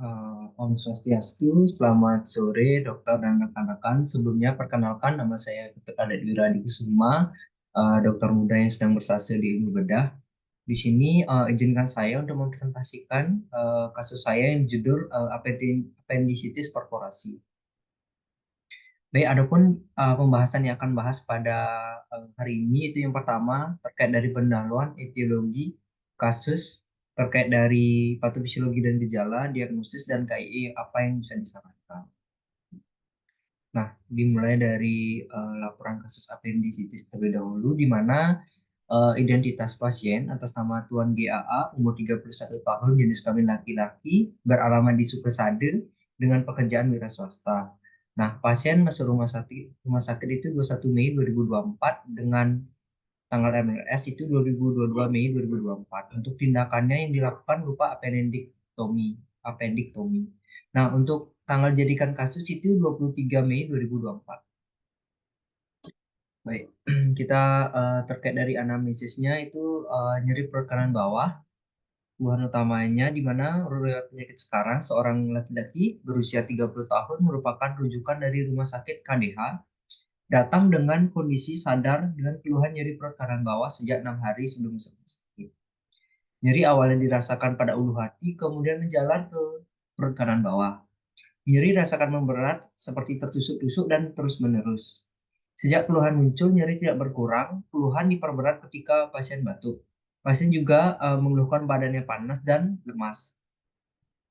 Om Swastiastu, selamat sore dokter dan rekan-rekan. Sebelumnya perkenalkan nama saya Dr. Adet Wiradi Kusuma, dokter muda yang sedang berstatus di ilmu bedah. Di sini izinkan saya untuk mempresentasikan kasus saya yang judul appendicitis perforasi. Baik, adapun pembahasan yang akan bahas pada hari ini itu yang pertama terkait dari pendahuluan etiologi kasus, terkait dari patofisiologi dan gejala, diagnosis dan KIE apa yang bisa disarankan. Nah, dimulai dari laporan kasus appendicitis terlebih dahulu, di mana identitas pasien atas nama Tuan GAA, umur 31 tahun, jenis kelamin laki-laki, beralamat di Sukesade dengan pekerjaan wira swasta. Nah, pasien masuk rumah sakit itu 21 Mei 2024 dengan tanggal MLS itu 2022 Mei 2024. Untuk tindakannya yang dilakukan berupa appendiktomi. Nah, untuk tanggal jadikan kasus itu 23 Mei 2024. Baik, kita terkait dari anamnesisnya itu nyeri perut kanan bawah. Keluhan utamanya di mana riwayat penyakit sekarang seorang laki-laki berusia 30 tahun merupakan rujukan dari rumah sakit KDH, datang dengan kondisi sadar dengan keluhan nyeri perut kanan bawah sejak 6 hari sebelum masuk rumah sakit. Nyeri awalnya dirasakan pada ulu hati, kemudian menjalar ke perut kanan bawah. Nyeri rasakan memberat seperti tertusuk-tusuk dan terus-menerus. Sejak keluhan muncul, nyeri tidak berkurang, keluhan diperberat ketika pasien batuk. Pasien juga mengeluhkan badannya panas dan lemas.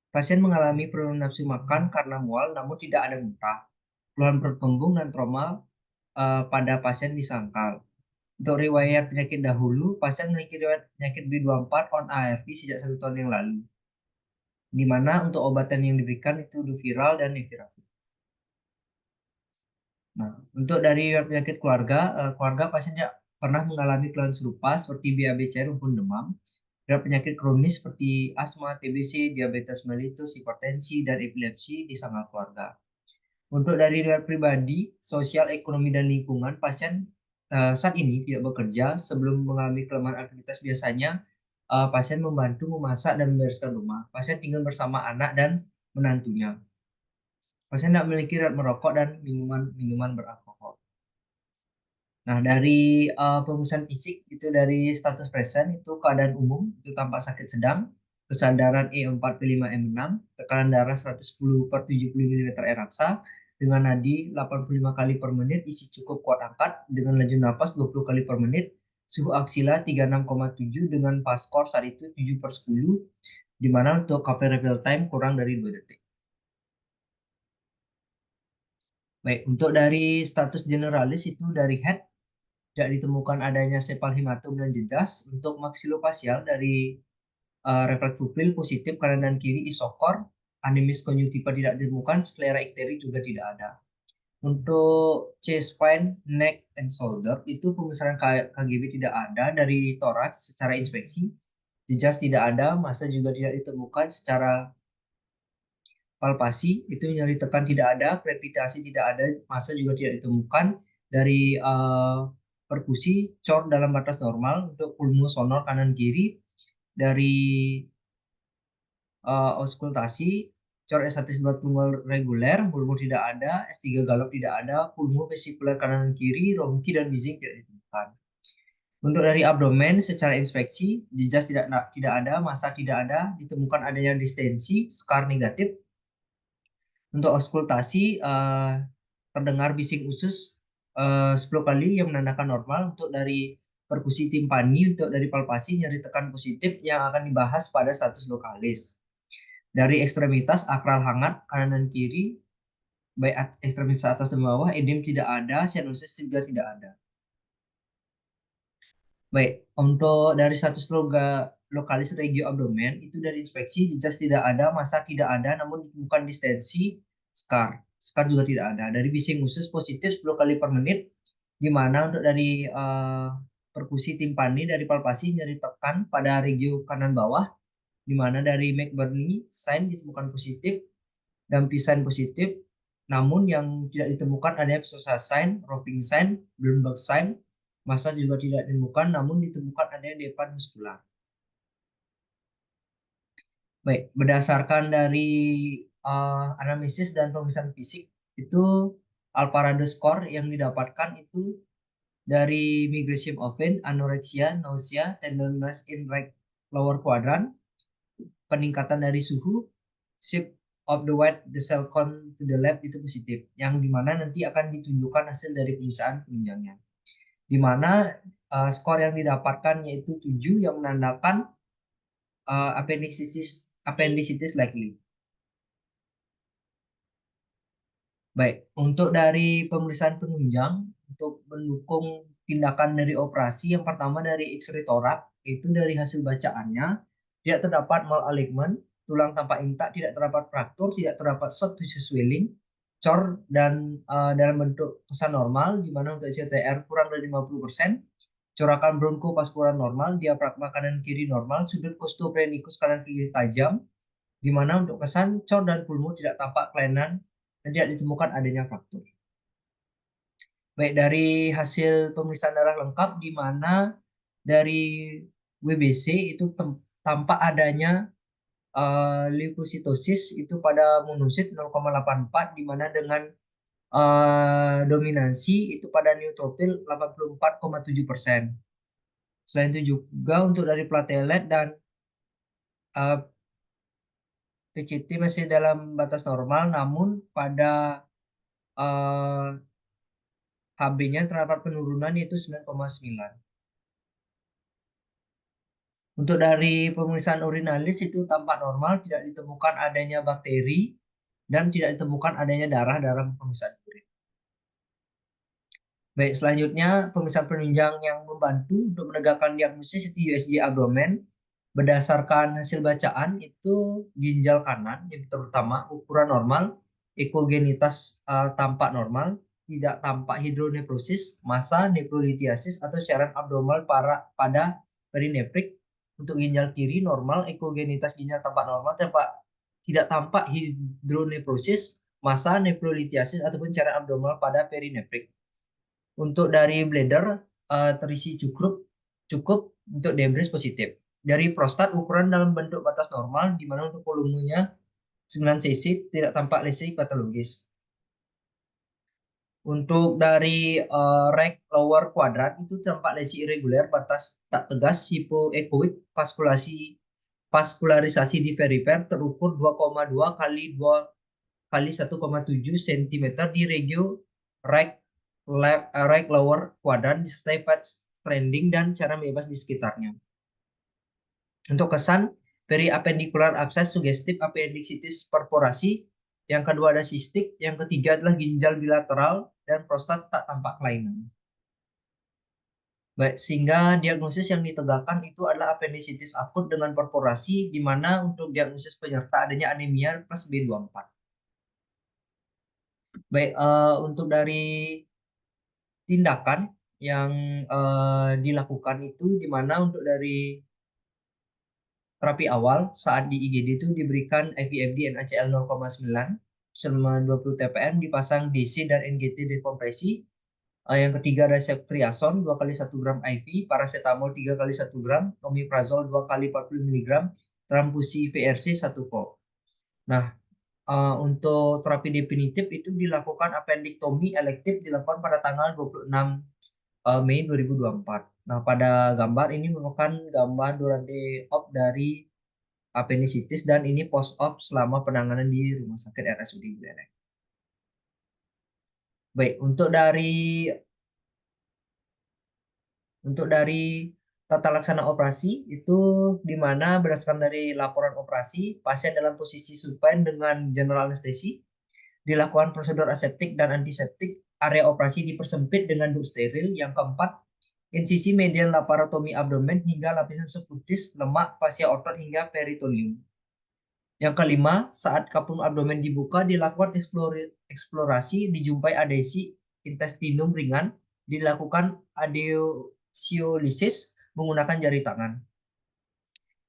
Pasien mengalami penurunan nafsu makan karena mual namun tidak ada muntah. Keluhan perut kembung dan trauma pada pasien disangkal. Untuk riwayat penyakit dahulu, pasien memiliki riwayat penyakit B24 on ARV sejak 1 tahun yang lalu. Di mana untuk obatan yang diberikan itu Duviral dan Nevirapid. Nah, untuk dari penyakit keluarga, keluarga pasien tidak pernah mengalami keluhan serupa seperti BAB cair maupun demam. Dan penyakit kronis seperti asma, TBC, diabetes mellitus, hipertensi, dan epilepsi di sangat keluarga. Untuk dari riwayat pribadi, sosial, ekonomi, dan lingkungan, pasien saat ini tidak bekerja. Sebelum mengalami kelemahan aktivitas biasanya, pasien membantu memasak dan membereskan rumah. Pasien tinggal bersama anak dan menantunya. Pasien tidak memiliki riwayat merokok dan minuman beralkohol. Nah, dari pemeriksaan fisik itu dari status present itu keadaan umum itu tampak sakit sedang, kesadaran E4P5M6, tekanan darah 110/70 mm R raksa dengan nadi 85 kali per menit, isi cukup kuat angkat dengan laju napas 20 kali per menit, suhu aksila 36,7 dengan paskor saat itu 7/10, di mana untuk KP real time kurang dari 2 detik. Baik, untuk dari status generalis itu dari head tidak ditemukan adanya sepal hematom dan jejas. Untuk maksilofasial dari refleks pupil positif kanan dan kiri isokor, animis konjungtiva tidak ditemukan, sklera ikteri juga tidak ada. Untuk chest spine, neck, and shoulder itu pembesaran KGB tidak ada. Dari toraks secara inspeksi, jejas tidak ada, massa juga tidak ditemukan. Secara palpasi itu nyeri tekan tidak ada, krepitasi tidak ada, massa juga tidak ditemukan. Dari perkusi cor dalam batas normal untuk pulmosonor kanan kiri. Dari auskultasi cor S1 sebelah tunggal reguler, pulmo tidak ada, S3 galop tidak ada, pulmo vesikuler kanan kiri, ronki dan wheezing tidak ditemukan. Untuk dari abdomen secara inspeksi jejas tidak ada, massa tidak ada, ditemukan adanya distensi, scar negatif. Untuk auskultasi terdengar bising usus 10 kali yang menandakan normal. Untuk dari perkusi timpani, untuk dari palpasi nyeri tekan positif yang akan dibahas pada status lokalis. Dari ekstremitas akral hangat kanan dan kiri, baik ekstremitas atas dan bawah, edem tidak ada, sinuses juga tidak ada. Baik, untuk dari status lokalis regio abdomen itu dari inspeksi jejas tidak ada, massa tidak ada, namun ditemukan distensi, scar juga tidak ada. Dari bising usus positif 10 kali per menit, di mana untuk dari perkusi timpani dari palpasi nyeri tekan pada regio kanan bawah, di mana dari McBurney sign ditemukan positif dan P-sign positif, namun yang tidak ditemukan adanya psoas sign, roping sign, Bloomberg sign, massa juga tidak ditemukan, namun ditemukan adanya depan muskular. Baik, berdasarkan dari anamnesis dan pemeriksaan fisik itu Alvarado score yang didapatkan itu dari migration of vein, anorexia, nausea, tenderness in right lower quadrant, peningkatan dari suhu, shift of the white the cell count to the left itu positif, yang dimana nanti akan ditunjukkan hasil dari pemeriksaan penunjangnya. Dimana skor yang didapatkan yaitu 7 yang menandakan appendicitis likely. Baik, untuk dari pemeriksaan penunjang, untuk mendukung tindakan dari operasi, yang pertama dari X-ray torak, itu dari hasil bacaannya, tidak terdapat malalignment, tulang tampak intak, tidak terdapat fraktur, tidak terdapat soft tissue swelling, cor, dan dalam bentuk kesan normal, di mana untuk CTR kurang dari 50%, corakan bronkopaskular normal, diafragma kanan kiri normal, sudut costophrenicus kanan kiri tajam, di mana untuk kesan cor dan pulmo tidak tampak kelainan dan tidak ditemukan adanya fraktur. Baik, dari hasil pemeriksaan darah lengkap di mana dari WBC itu tampak adanya leukositosis itu pada monosit 0,84 di mana dengan dominansi itu pada neutrofil 84,7%. Selain itu juga untuk dari platelet dan PCT masih dalam batas normal, namun pada HB-nya terdapat penurunan yaitu 9,9. Untuk dari pemeriksaan urinalis itu tampak normal, tidak ditemukan adanya bakteri dan tidak ditemukan adanya darah dalam pemeriksaan urin. Baik, selanjutnya pemeriksaan penunjang yang membantu untuk menegakkan diagnosis itu USG abdomen. Berdasarkan hasil bacaan itu ginjal kanan yang terutama ukuran normal, ekogenitas tampak normal, tidak tampak hidronefrosis, massa, nefrolithiasis atau cairan abdominal pada perinefrik. Untuk ginjal kiri normal, ekogenitas ginjal tampak normal, tidak tampak hidronefrosis, massa, nefrolithiasis ataupun cairan abdominal pada perinefrik. Untuk dari bladder terisi cukup untuk debris positif. Dari prostat ukuran dalam bentuk batas normal di mana untuk volumenya 9 cc tidak tampak lesi patologis. Untuk dari right lower quadrant itu tampak lesi irregular batas tak tegas hypoechoic vaskularisasi di perifer terukur 2,2 kali 2 kali 1,7 cm di regio right lower quadrant disertai fat stranding dan cairan bebas di sekitarnya. Untuk kesan periappendicular abscess sugestif appendicitis perforasi, yang kedua ada sistik, yang ketiga adalah ginjal bilateral dan prostat tak tampak kelainan. Baik, sehingga diagnosis yang ditegakkan itu adalah appendicitis akut dengan perforasi, di mana untuk diagnosis penyerta adanya anemia plus B24. Baik, untuk dari tindakan yang dilakukan itu di mana untuk dari terapi awal saat di IGD itu diberikan IVFD NaCl 0,9 selama 20 TPM, dipasang DC dan NGT dekompresi. Yang ketiga ada ceftriaxone 2 kali 1 gram IV, paracetamol 3 kali 1 gram, omeprazol 2 kali 40 mg, transfusi VRC 1 kop. Nah, untuk terapi definitif itu dilakukan appendektomi elektif dilakukan pada tanggal 26 Mei 2024. Nah, pada gambar ini merupakan gambar durante op dari appendicitis dan ini post op selama penanganan di Rumah Sakit RSUD Buleleng. Baik, untuk dari tata laksana operasi itu di mana berdasarkan dari laporan operasi, pasien dalam posisi supine dengan general anestesi, dilakukan prosedur aseptik dan antiseptik, area operasi dipersempit dengan duk steril. Yang keempat, insisi medial laparotomi abdomen hingga lapisan subkutis, lemak, fascia otot hingga peritoneum. Yang kelima, saat kapung abdomen dibuka dilakukan eksplorasi, dijumpai adesi intestinum ringan, dilakukan adesiolisis menggunakan jari tangan.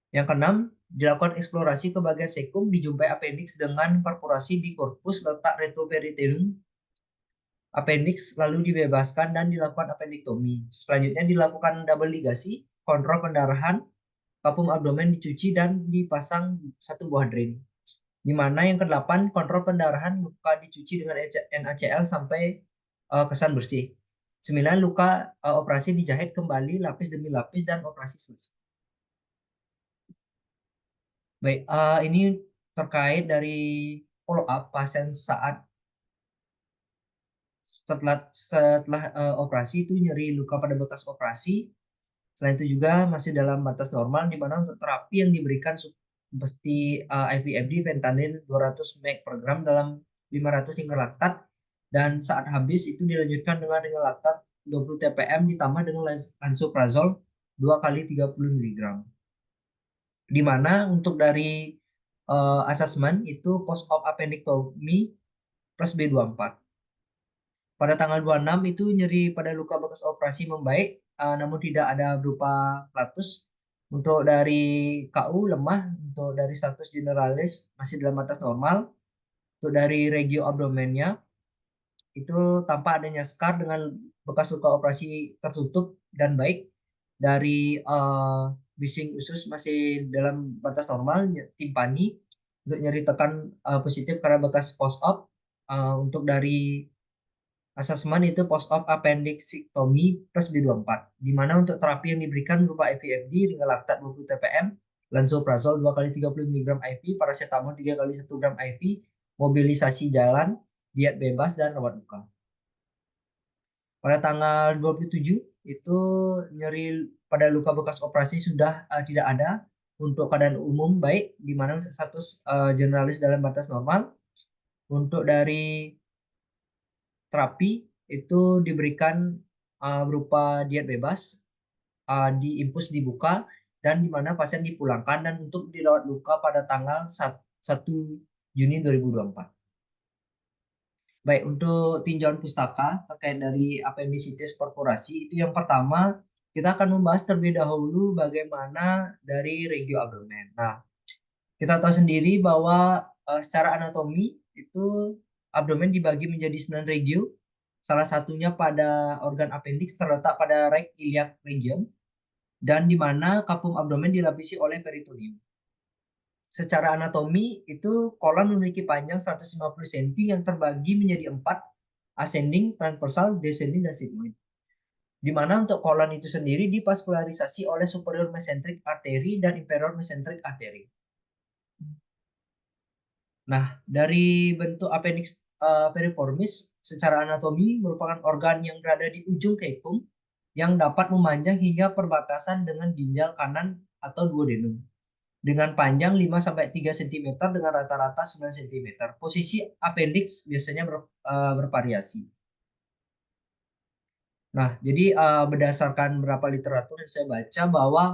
Yang keenam, dilakukan eksplorasi ke bagian sekum, dijumpai appendix dengan perforasi di korpus letak retroperitoneum appendix, lalu dibebaskan dan dilakukan appendektomi. Selanjutnya dilakukan double ligasi, kontrol pendarahan, kapum abdomen dicuci dan dipasang satu buah drain. Di mana yang kedelapan, kontrol pendarahan, luka dicuci dengan NaCl sampai kesan bersih. 9, luka operasi dijahit kembali lapis demi lapis dan operasi selesai. Baik, ini terkait dari follow up pasien saat setelah operasi itu nyeri luka pada bekas operasi. Selain itu juga masih dalam batas normal, di mana untuk terapi yang diberikan seperti IVFD fentanyl 200 mg per gram dalam 500 hingga laktat, dan saat habis itu dilanjutkan dengan laktat 20 TPM ditambah dengan lansoprazol 2 kali 30 mg. Di mana untuk dari asesmen itu post op appendectomy plus B24. Pada tanggal 26 itu nyeri pada luka bekas operasi membaik, namun tidak ada berupa flatus. Untuk dari KU lemah, untuk dari status generalis masih dalam batas normal. Untuk dari regio abdomennya itu tanpa adanya scar dengan bekas luka operasi tertutup dan baik. Dari bising usus masih dalam batas normal, timpani untuk nyeri tekan positif karena bekas post op. Untuk dari asesmen itu post op appendectomy plus B24, di mana untuk terapi yang diberikan berupa IVFD dengan laktat 20 TPM, lansoprazol 2 kali 30 mg IV, paracetamol 3 kali 1 gram IV, mobilisasi jalan, diet bebas, dan rawat luka. Pada tanggal 27 itu nyeri pada luka bekas operasi sudah tidak ada. Untuk keadaan umum baik, di mana status generalis dalam batas normal. Untuk dari terapi itu diberikan berupa diet bebas, diinfus dibuka, dan di mana pasien dipulangkan dan untuk dirawat luka pada tanggal 1 Juni 2024. Baik, untuk tinjauan pustaka terkait dari apendisitis perforasi itu yang pertama kita akan membahas terlebih dahulu bagaimana dari regio abdomen. Nah, kita tahu sendiri bahwa secara anatomi itu abdomen dibagi menjadi 9 regio. Salah satunya pada organ appendix terletak pada right iliac region, dan di mana kapum abdomen dilapisi oleh peritoneum. Secara anatomi itu kolon memiliki panjang 150 cm yang terbagi menjadi 4, ascending, transversal, descending, dan sigmoid. Di mana untuk kolon itu sendiri divaskularisasi oleh superior mesenteric artery dan inferior mesenteric artery. Nah, dari bentuk appendix piriformis secara anatomi merupakan organ yang berada di ujung cecum yang dapat memanjang hingga perbatasan dengan ginjal kanan atau duodenum dengan panjang 5-3 cm dengan rata-rata 9 cm. Posisi appendix biasanya bervariasi. Nah, jadi berdasarkan beberapa literatur yang saya baca bahwa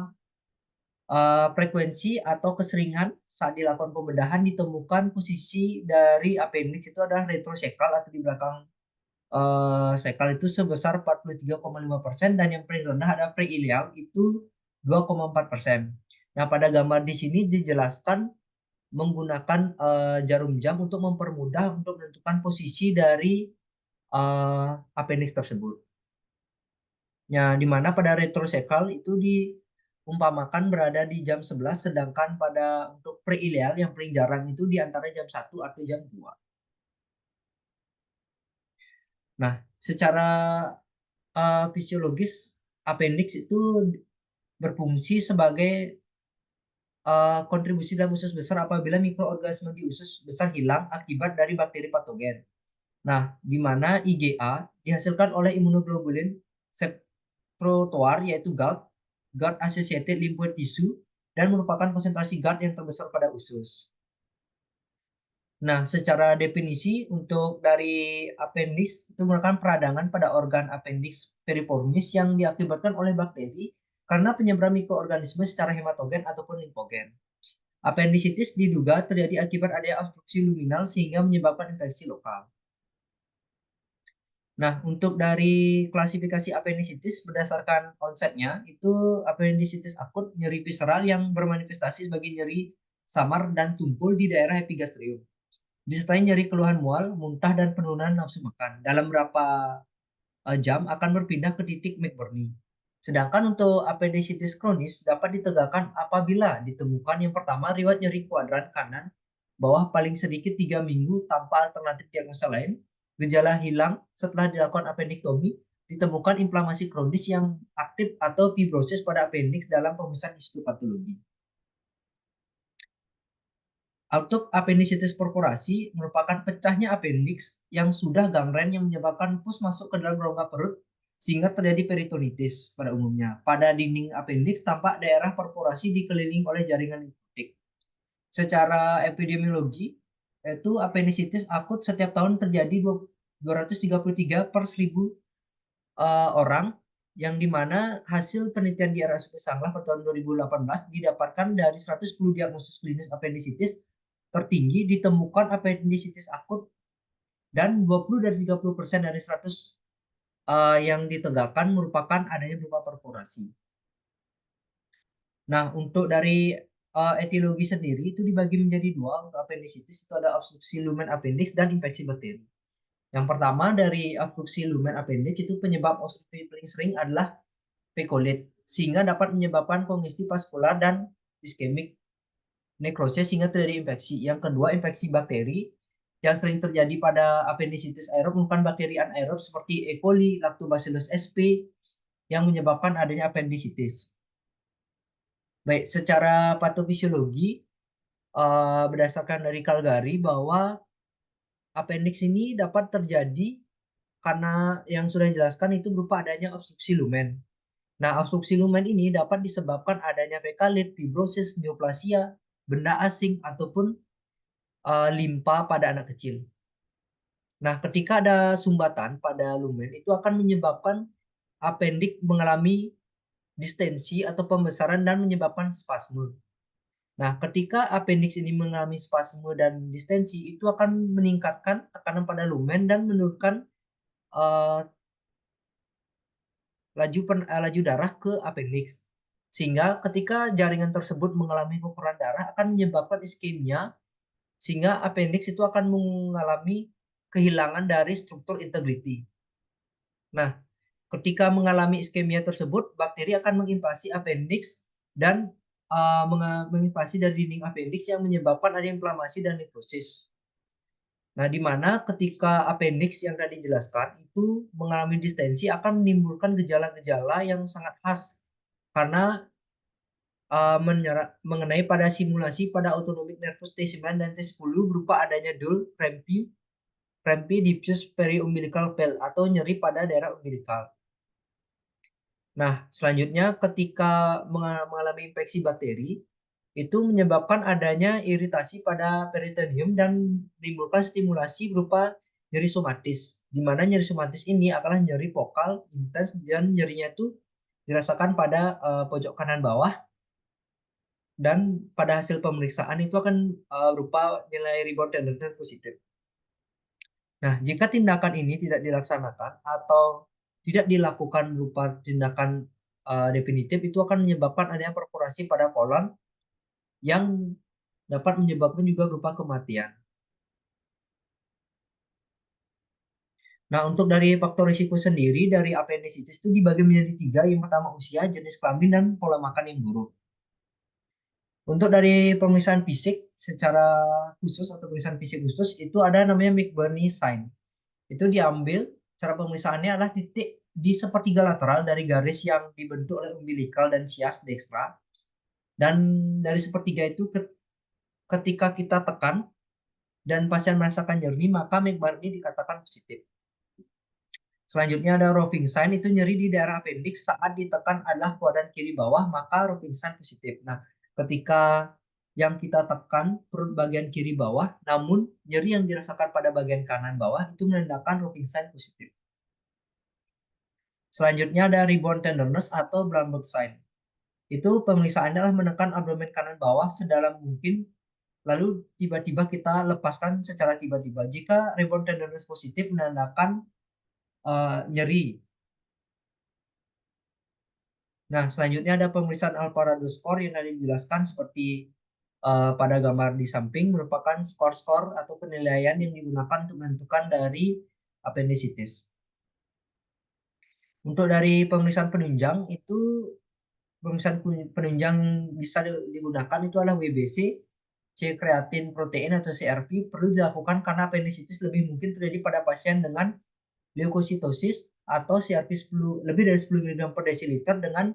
frekuensi atau keseringan saat dilakukan pembedahan ditemukan posisi dari appendix itu adalah retrosacral atau di belakang sekal itu sebesar 43,5%, dan yang paling rendah ada preiliac itu 2,4%. Nah, pada gambar di sini dijelaskan menggunakan jarum jam untuk mempermudah untuk menentukan posisi dari appendix tersebut. Ya, di mana pada retrosacral itu diumpamakan berada di jam 11, sedangkan pada untuk preiliac yang paling jarang itu di antara jam 1 atau jam 2. Nah, secara fisiologis appendix itu berfungsi sebagai kontribusi dalam usus besar apabila mikroorganisme di usus besar hilang akibat dari bakteri patogen. Nah, di mana IgA dihasilkan oleh imunoglobulin secretoar yaitu GALT, GALT associated lymphoid tissue, dan merupakan konsentrasi GALT yang terbesar pada usus. Nah, secara definisi untuk dari appendix itu merupakan peradangan pada organ appendix piriformis yang diakibatkan oleh bakteri karena penyebaran mikroorganisme secara hematogen ataupun limfogen. Appendisitis diduga terjadi akibat adanya obstruksi luminal sehingga menyebabkan infeksi lokal. Nah, untuk dari klasifikasi appendisitis berdasarkan konsepnya itu appendisitis akut nyeri visceral yang bermanifestasi sebagai nyeri samar dan tumpul di daerah epigastrium, disertai nyeri keluhan mual, muntah, dan penurunan nafsu makan. Dalam beberapa jam akan berpindah ke titik McBurney. Sedangkan untuk apendisitis kronis dapat ditegakkan apabila ditemukan yang pertama riwayat nyeri kuadran kanan bawah paling sedikit 3 minggu tanpa alternatif diagnosa lain, gejala hilang setelah dilakukan appendektomi, ditemukan inflamasi kronis yang aktif atau fibrosis pada appendix dalam pemeriksaan histopatologi. Untuk appendicitis perforasi merupakan pecahnya appendix yang sudah gangren yang menyebabkan pus masuk ke dalam rongga perut sehingga terjadi peritonitis pada umumnya. Pada dinding appendix tampak daerah perforasi dikelilingi oleh jaringan linfotik. Secara epidemiologi, itu appendicitis akut setiap tahun terjadi 233 per 1000 orang, yang dimana hasil penelitian di RSUP Sanglah pada tahun 2018 didapatkan dari 110 diagnosis klinis appendicitis tertinggi ditemukan appendicitis akut dan 20 dari 30% dari 100 yang ditegakkan merupakan adanya berupa perforasi. Nah, untuk dari etiologi sendiri itu dibagi menjadi dua. Untuk appendicitis itu ada obstruksi lumen appendix dan infeksi bakteri. Yang pertama dari obstruksi lumen appendix itu penyebab obstruksi paling sering adalah P. coli sehingga dapat menyebabkan kongesti vaskular dan iskemik nekrosis sehingga terjadi infeksi. Yang kedua infeksi bakteri yang sering terjadi pada appendicitis aerob merupakan bakteri anaerob seperti E. coli, Lactobacillus sp yang menyebabkan adanya appendicitis. Baik, secara patofisiologi berdasarkan dari Calgary bahwa appendix ini dapat terjadi karena yang sudah dijelaskan itu berupa adanya obstruksi lumen. Nah, obstruksi lumen ini dapat disebabkan adanya fekalit, fibrosis, neoplasia, benda asing, ataupun limpa pada anak kecil. Nah, ketika ada sumbatan pada lumen, itu akan menyebabkan appendix mengalami distensi atau pembesaran dan menyebabkan spasme. Nah, ketika appendix ini mengalami spasme dan distensi, itu akan meningkatkan tekanan pada lumen dan menurunkan laju darah ke appendix. Sehingga ketika jaringan tersebut mengalami kekurangan darah akan menyebabkan iskemia, sehingga appendix itu akan mengalami kehilangan dari struktur integrity. Nah, ketika mengalami iskemia tersebut, bakteri akan menginvasi appendix dan menginvasi dari dinding appendix yang menyebabkan ada inflamasi dan nekrosis. Nah, di mana ketika appendix yang tadi dijelaskan itu mengalami distensi akan menimbulkan gejala-gejala yang sangat khas karena mengenai pada simulasi pada autonomic nervus T9 dan T10 berupa adanya DUL, crampy diffuse periumbilical pain atau nyeri pada daerah umbilical. Nah, selanjutnya ketika mengalami infeksi bakteri, itu menyebabkan adanya iritasi pada peritoneum dan menimbulkan stimulasi berupa nyeri somatis. Di mana nyeri somatis ini adalah nyeri vokal, intens, dan nyerinya itu dirasakan pada pojok kanan bawah. Dan pada hasil pemeriksaan itu akan berupa nilai rebound tenderness positif. Nah, jika tindakan ini tidak dilaksanakan atau tidak dilakukan berupa tindakan definitif, itu akan menyebabkan adanya perforasi pada kolon yang dapat menyebabkan juga berupa kematian. Nah, untuk dari faktor risiko sendiri dari appendicitis itu dibagi menjadi 3. Yang pertama usia, jenis kelamin, dan pola makan yang buruk. Untuk dari pemeriksaan fisik secara khusus atau pemeriksaan fisik khusus itu ada namanya McBurney sign. Itu diambil cara pemeriksaannya adalah titik di sepertiga lateral dari garis yang dibentuk oleh umbilical dan sias dextra. Dan dari sepertiga itu ketika kita tekan dan pasien merasakan nyeri maka McBurney dikatakan positif. Selanjutnya ada roving sign, itu nyeri di daerah appendix saat ditekan adalah kuadran kiri bawah maka roving sign positif. Nah, ketika yang kita tekan perut bagian kiri bawah, namun nyeri yang dirasakan pada bagian kanan bawah itu menandakan roving sign positif. Selanjutnya ada rebound tenderness atau Brandberg sign. Itu pemeriksaannya adalah menekan abdomen kanan bawah sedalam mungkin, lalu tiba-tiba kita lepaskan secara tiba-tiba. Jika rebound tenderness positif menandakan nyeri. Nah, selanjutnya ada pemeriksaan Alvarado score yang tadi dijelaskan seperti pada gambar di samping, merupakan skor-skor atau penilaian yang digunakan untuk menentukan dari appendicitis. Untuk dari pemeriksaan penunjang itu penunjang bisa digunakan itu adalah WBC, C kreatin protein atau CRP perlu dilakukan karena apendisitis lebih mungkin terjadi pada pasien dengan leukositosis atau CRP 10, lebih dari 10 mg per desiliter dengan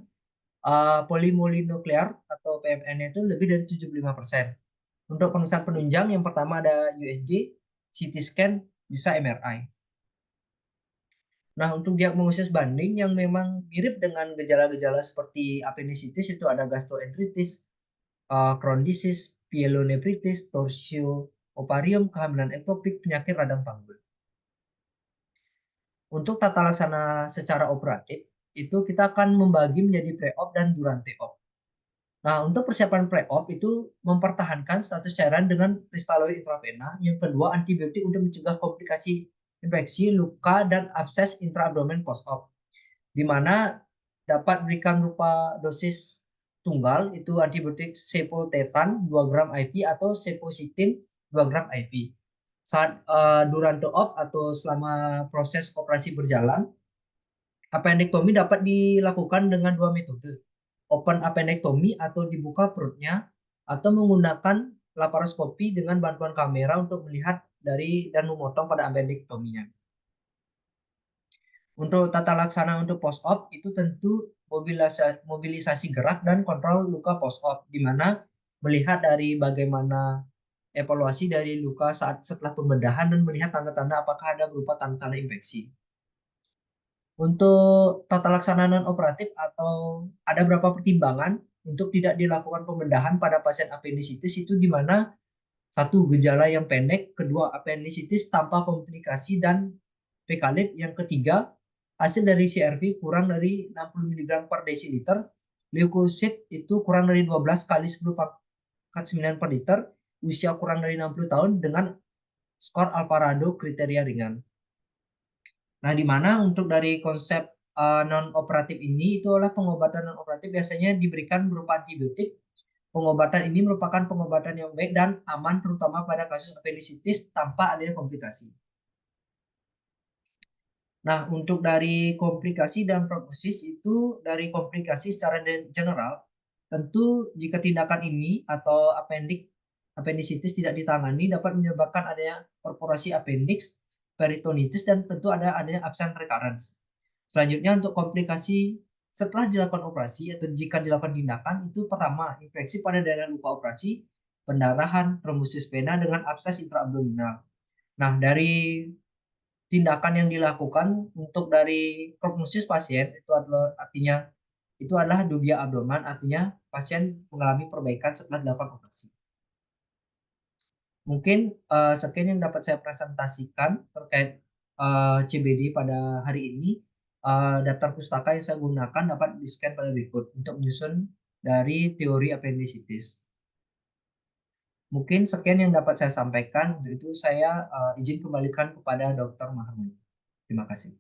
polimolinuklear atau PMN itu lebih dari 75%. Untuk pemeriksaan penunjang yang pertama ada USG, CT scan, bisa MRI. Nah, untuk diagnosis banding yang memang mirip dengan gejala-gejala seperti apendisitis itu ada gastroenteritis, Crohn disease, pyelonephritis, torsio ovarium, kehamilan ektopik, penyakit radang panggul. Untuk tata laksana secara operatif, itu kita akan membagi menjadi pre-op dan durante op. Nah, untuk persiapan pre-op itu mempertahankan status cairan dengan kristaloid intravena. Yang kedua, antibiotik untuk mencegah komplikasi infeksi, luka, dan abses intraabdomen post-op. Di mana dapat berikan berupa dosis tunggal, itu antibiotik cefotetan 2 gram IV atau cefoxitin 2 gram IV. Saat durante op atau selama proses operasi berjalan, appendektomi dapat dilakukan dengan dua metode, open appendektomi atau dibuka perutnya, atau menggunakan laparoskopi dengan bantuan kamera untuk melihat dari dan memotong pada appendektominya. Untuk tata laksana untuk post op itu tentu mobilisasi gerak dan kontrol luka post op, di mana melihat dari bagaimana evaluasi dari luka saat setelah pembedahan dan melihat tanda-tanda apakah ada berupa tanda-tanda infeksi. Untuk tata laksana non operatif atau ada beberapa pertimbangan untuk tidak dilakukan pembedahan pada pasien apendisitis itu di mana satu gejala yang pendek, kedua apendisitis tanpa komplikasi dan pekalit, yang ketiga hasil dari CRP kurang dari 60 mg per desiliter, leukosit itu kurang dari 12 kali 10⁻9 per liter, usia kurang dari 60 tahun dengan skor Alvarado kriteria ringan. Nah, di mana untuk dari konsep non operatif ini itu adalah pengobatan non operatif biasanya diberikan berupa antibiotik. Pengobatan ini merupakan pengobatan yang baik dan aman terutama pada kasus apendisitis tanpa adanya komplikasi. Nah, untuk dari komplikasi dan prognosis itu dari komplikasi secara general, tentu jika tindakan ini atau apendisitis tidak ditangani dapat menyebabkan adanya perforasi appendix, peritonitis, dan tentu adanya absen recurrence. Selanjutnya untuk komplikasi setelah dilakukan operasi atau jika dilakukan tindakan itu pertama infeksi pada daerah luka operasi, pendarahan, trombosis vena dengan abses intraabdominal. Nah, dari tindakan yang dilakukan untuk dari prognosis pasien itu adalah dubia abdomen, artinya pasien mengalami perbaikan setelah dilakukan operasi. Mungkin sekian yang dapat saya presentasikan terkait CBD pada hari ini. Daftar pustaka yang saya gunakan dapat di-scan pada berikut untuk menyusun dari teori appendicitis. Mungkin sekian yang dapat saya sampaikan. Untuk itu saya izin kembalikan kepada Dr. Muhammad. Terima kasih.